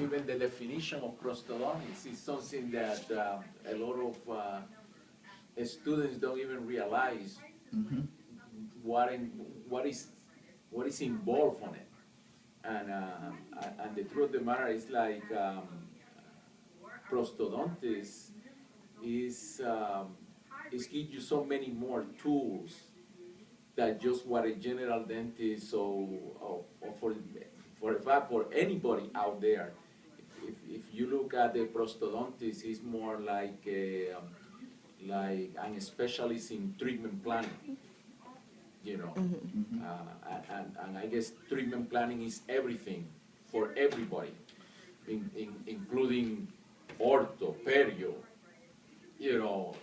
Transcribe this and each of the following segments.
even the definition of prosthodontics is something that a lot of students don't even realize what in, what is involved on it. And the truth of the matter is like prosthodontics is give you so many more tools that just what a general dentist or for anybody out there. If you look at the prosthodontist, it's more like like an specialist in treatment planning, you know. And I guess treatment planning is everything for everybody, including ortho, perio, you know.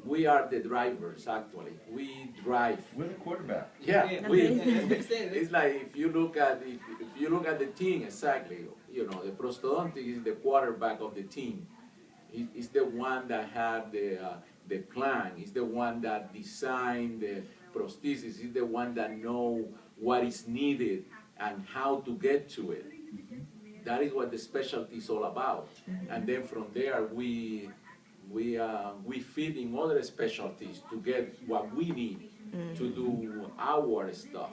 We are the drivers, actually. We drive. We're the quarterback. Yeah, It's it's like if you look at the team, exactly. You know, the prosthodontist is the quarterback of the team. He's the one that had the plan. He's the one that designed the prosthesis. He's the one that know what is needed and how to get to it. That is what the specialty is all about. And then from there we fit in other specialties to get what we need to do our stuff.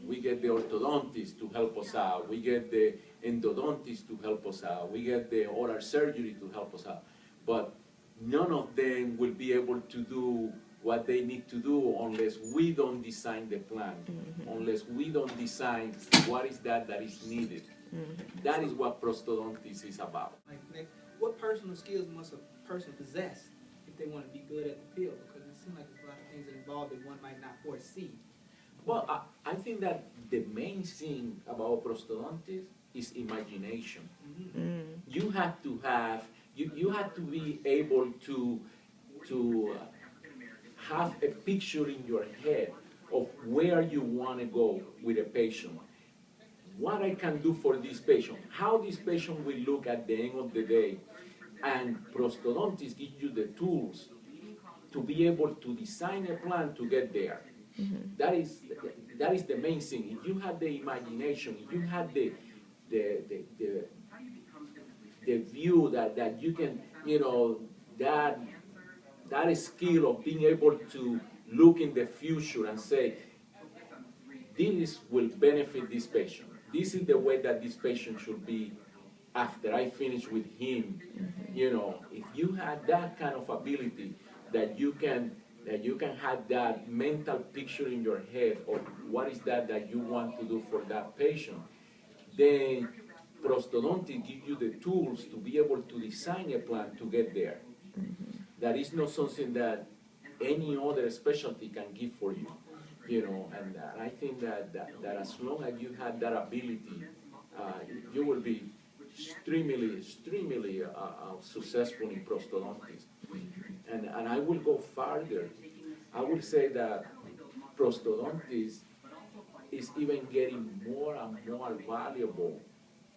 We get the orthodontist to help us out. We get the endodontist to help us out. We get the oral surgery to help us out. But none of them will be able to do what they need to do unless we don't design the plan, unless we don't design what is that is needed. That is what prosthodontics is about. Like, what personal skills must a person possess if they want to be good at the field? Because it seems like there's a lot of things involved that one might not foresee. Well, I think that the main thing about prosthodontics is imagination. You have to have, you have to be able to have a picture in your head of where you want to go with a patient. What I can do for this patient, how this patient will look at the end of the day. And prosthodontics give you the tools to be able to design a plan to get there. That is the main thing. If you have the imagination, if you have the view that you can, you know, that skill of being able to look in the future and say, this will benefit this patient. This is the way that this patient should be after I finish with him. You know, if you have that kind of ability that you can have that mental picture in your head of what is that you want to do for that patient, then prosthodontics give you the tools to be able to design a plan to get there. That is not something that any other specialty can give for you. You know, and I think that as long as you have that ability, you will be extremely successful in prosthodontics. And I will go farther. I will say that prosthodontics is even getting more and more valuable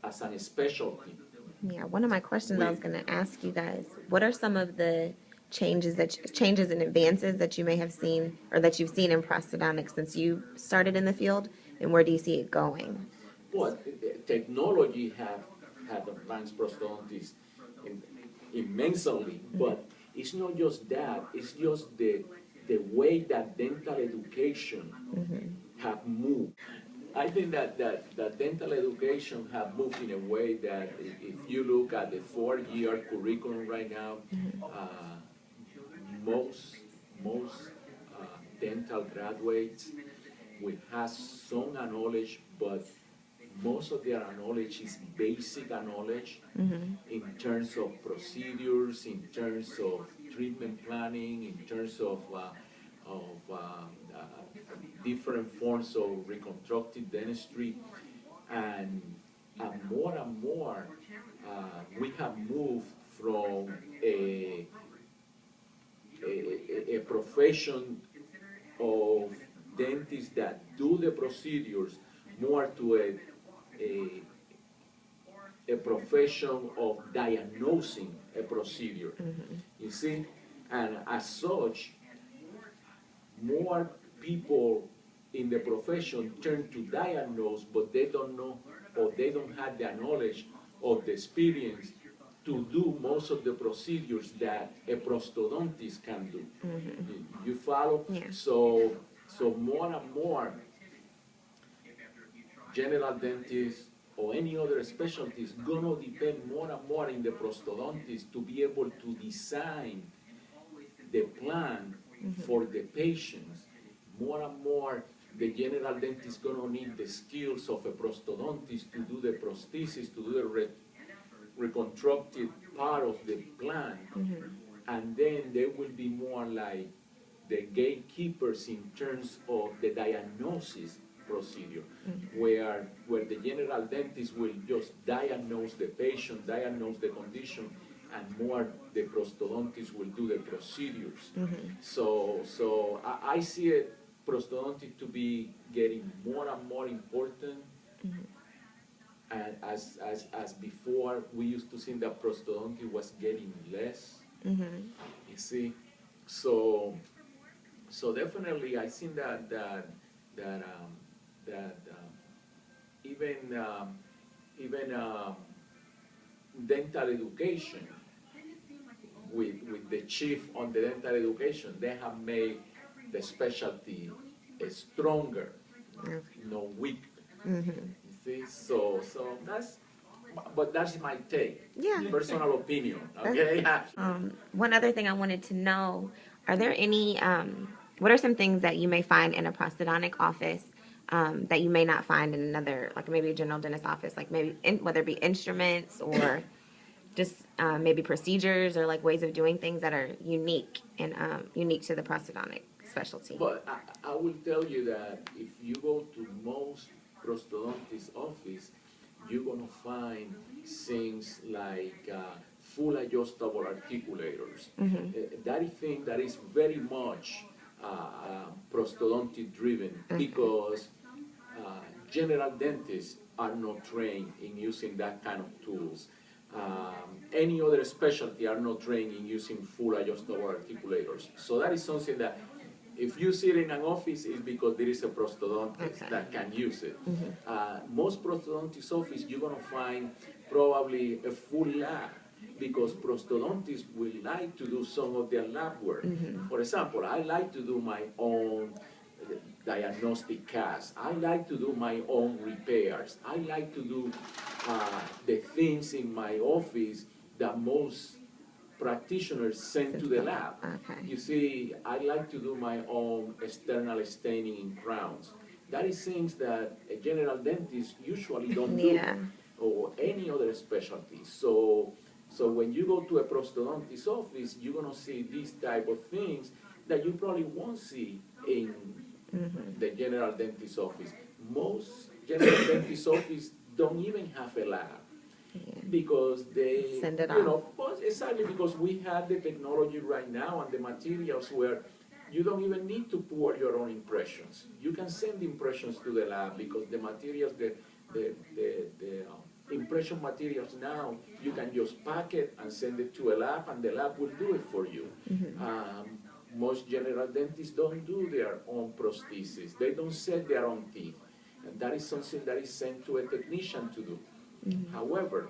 as a specialty. Yeah, one of my questions I was going to ask you guys, what are some of the changes and advances that you may have seen or that you've seen in prosthodontics since you started in the field, and where do you see it going? Well, technology have advanced prosthodontics immensely, but it's not just that, it's just the way that dental education have moved. I think that dental education have moved in a way that if you look at the 4-year curriculum right now, most dental graduates will have some knowledge, but most of their knowledge is basic knowledge in terms of procedures, in terms of treatment planning, in terms of different forms of reconstructive dentistry, and more we have moved from a profession of dentists that do the procedures more to a profession of diagnosing a procedure. You see, and as such, more people in the profession turn to diagnose, but they don't know or they don't have the knowledge or the experience to do most of the procedures that a prostodontist can do. You follow? Yeah. So more and more general dentists or any other specialty is gonna depend more and more in the prostodontist to be able to design the plan for the patients. More and more, the general dentist is gonna need the skills of a prostodontist to do the prosthesis, to do the reconstructed part of the plan. And then they will be more like the gatekeepers in terms of the diagnosis procedure, where the general dentist will just diagnose the patient, diagnose the condition, and more the prostodontist will do the procedures. So I see it, prosthodontic to be getting more and more important. And as before, we used to think that prosthodontic was getting less. You see, so definitely, I think that even dental education, with the chief on the dental education, they have made the specialty stronger, weak. You see, so that's my take. Yeah. Personal opinion. Okay. One other thing I wanted to know, are there any, what are some things that you may find in a prosthodontic office that you may not find in another, like maybe a general dentist office, like maybe whether it be instruments or just maybe procedures or like ways of doing things that are unique and unique to the prosthodontic specialty? But I will tell you that if you go to most prosthodontist office, you're gonna find things like full adjustable articulators. That is thing that is very much prosthodontic driven because general dentists are not trained in using that kind of tools. Any other specialty are not trained in using full adjustable articulators. So that is something that if you sit in an office, it's because there is a prosthodontist that can use it. Most prosthodontist office, you're gonna find probably a full lab because prosthodontists will like to do some of their lab work. For example, I like to do my own diagnostic casts. I like to do my own repairs. I like to do the things in my office that most practitioners send to the lab. You see, I like to do my own external staining in crowns. That is things that a general dentist usually don't do, or any other specialty. So when you go to a prosthodontist office, you're gonna see these type of things that you probably won't see in the general dentist office. Most general dentist office don't even have a lab. Because they, send it exactly because we have the technology right now and the materials where you don't even need to pour your own impressions. You can send impressions to the lab because the materials, the impression materials now, you can just pack it and send it to a lab and the lab will do it for you. Most general dentists don't do their own prosthesis. They don't set their own teeth. And that is something that is sent to a technician to do. However,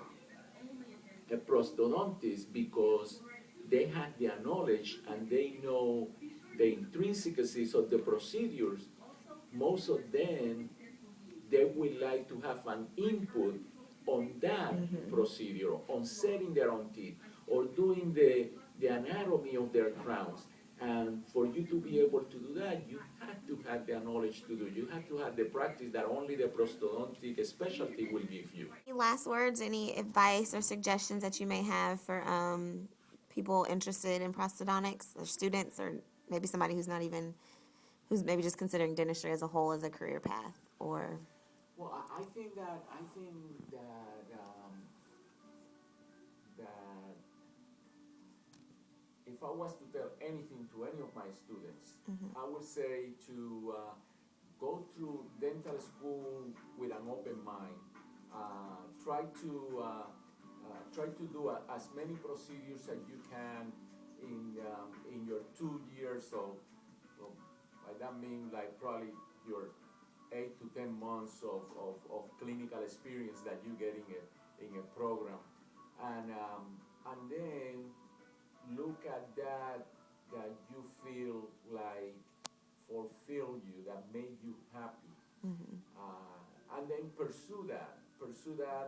a prosthodontist, because they have their knowledge and they know the intrinsicies of the procedures, most of them, they would like to have an input on that procedure, on setting their own teeth, or doing the anatomy of their crowns. And for you to be able to do that, you have to have the knowledge to do. You have to have the practice that only the prosthodontic specialty will give you. Any last words, any advice or suggestions that you may have for people interested in prosthodontics, or students, or maybe somebody who's who's maybe just considering dentistry as a whole as a career path, or? Well, I think that if I was to tell anything to any of my students, I would say to go through dental school with an open mind. Try to do as many procedures as you can in your 2 years. So by that means like probably your 8 to 10 months of clinical experience that you get in a program. And then look at that you feel like fulfill you, that made you happy. And then pursue that,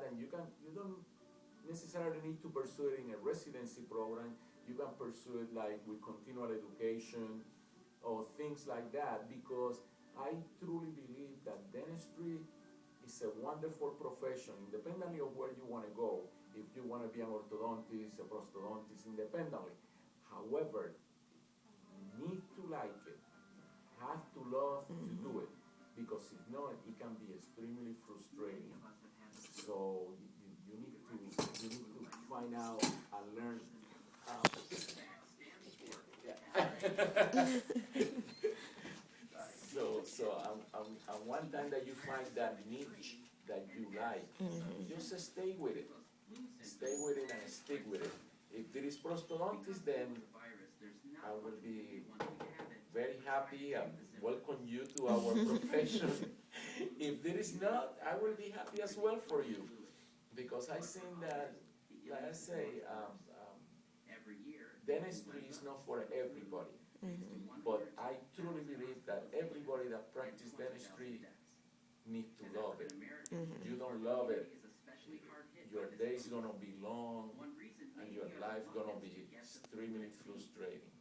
and you don't necessarily need to pursue it in a residency program. You can pursue it like with continual education or things like that, because I truly believe that dentistry is a wonderful profession, independently of where you want to go. If you want to be an orthodontist, a prosthodontist, independently. However, you need to like it, have to love to do it, because if not, it can be extremely frustrating. So you need to find out and learn. And one time that you find that niche that you like, just stay with it. Stay with it and stick with it. If there is prosthodontist, then I will be very happy and welcome you to our profession. If there is not, I will be happy as well for you, because I think that, like I say, dentistry is not for everybody. But I truly believe that everybody that practices dentistry needs to love it. You don't love it, your day is gonna be long and your life gonna be extremely frustrating.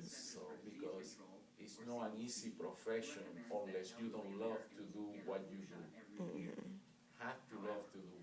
So, because it's not an easy profession unless you don't love to do what you do. Have to love to do